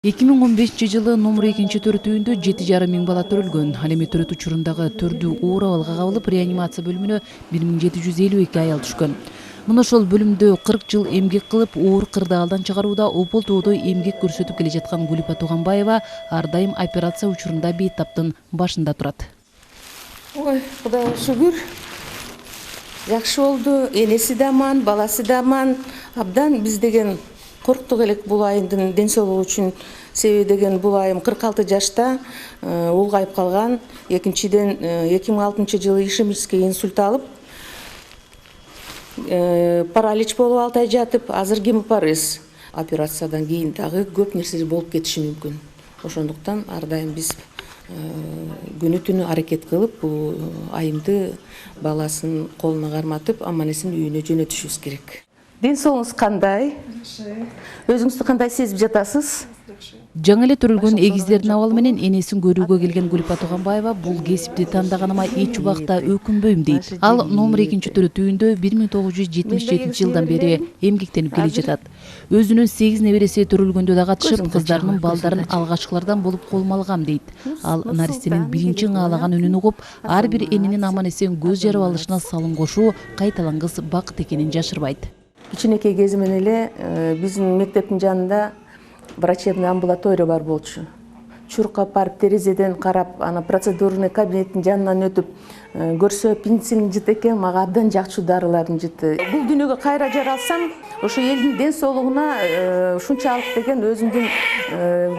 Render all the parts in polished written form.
2015 жылы номер 2-төрөтүүндө 7,5 миң бала төрөлгөн. Ал эми төрөт учурундагы төрдүү оор абалга кабылып, реанимация бөлүмүнө 1752 аял түшкөн. Мына ошол бөлүмдө 40 жыл эмгек кылып, оор кырдаалдан чыгарууда опол тоодой эмгек көрсөтүп келе жаткан Гүлипа Туганбаева ар дайым операция учурунда бейтаптын башында турат. Ой, Кудайга шүгүр. Жакшы болду. Энеси да аман, баласы да аман. Абдан биз деген корктук элек бул айымдын ден соолугу үчүн. Себеби деген бул айым 46 жашта улгайып калган. Экинчиден 2006 жылы ишемический инсульт алып, паралич болуп 6 ай жатып, азыр гемопарез. Операциядан кийин дагы көп нерсе болуп кетиши мүмкүн. Ошондуктан ар дайым биз күнү түнү аракет кылып, бул айымды баласын колуна карматып, аман эсен үйүнө жөнөтүшүбүз керек. Ден соолугуңуз кандай? Өзүңүздү кандай сезип жатасыз? Жаңы эле төрөлгөн эгиздердин абалы менен энесин көрүүгө келген Гүлипа Туганбаева бул кесипти тандаганыма эч убакта өкүнбөйм дейт. Ал номер 2-төрөтүүндө 1977 жылдан бери эмгектенип келе жатат. Өзүнүн 8 небереси төрөлгөндө да катышып, кыздарынын балдарын алгачкылардан болуп колума алгам дейт. Ал наристенин биринчи ыңаалаган үнүн угуп, ар бир эненин аман эсен көз жарып алышына салым кошуу кайталангыс бакыт экенин жашырбайт. Кичинекей кезимен эле биздин мектептин жанында врачебный амбулатория бар болчу. Чуркап барып терезеден карап, ана процедурный кабинеттин жанынан өтүп көрсө пенициллин жыт экен, мага абдан жакчу дарыларын жытты. Бул дүйнөгө кайра жаралсам, ошо элдин ден соолугуна ушунчалык деген өзүмдүн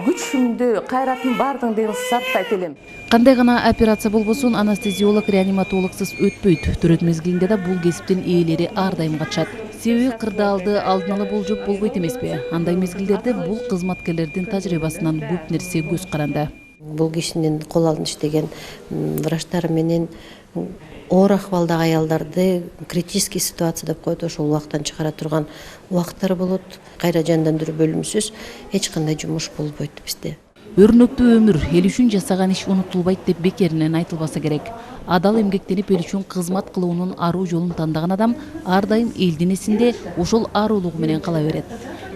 күчүмдү, кайратымдын баардыгын деген сарптайт элем. Кандай гана операция болбосун, анестезиолог, реаниматологсуз өтпөйт. Төрөт мезгилинде да бул кесиптин ээлери ар дайым качат. Себеби кырдаалды алдын ала болжоп болбойт эмеспи? Андай мезгилдерде бул кызматкерлердин тажрыйбасынан көп нерсе көз каранды. Бул кишинин кол алдын иштеген врачтары менен оор акыбалдагы аялдарды критический ситуация деп коет, ошол убактан чыгара турган убактар болот. Кайра жандандыруу бөлүмүсүз эч кандай жумуш болбойт бизде. Өрнөктүү өмүр, эл үчүн жасаган иш унутулбайт деп бекеринен айтылбаса керек. Адал эмгектенип эл үчүн кызмат кылуунун аруу жолун тандаган адам ар дайым элдин эсинде, ошол аруулугу менен кала берет.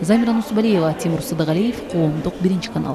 Замира Нусубалиева, Тимур Сыдыгалиев, Коомдук, 1 канал.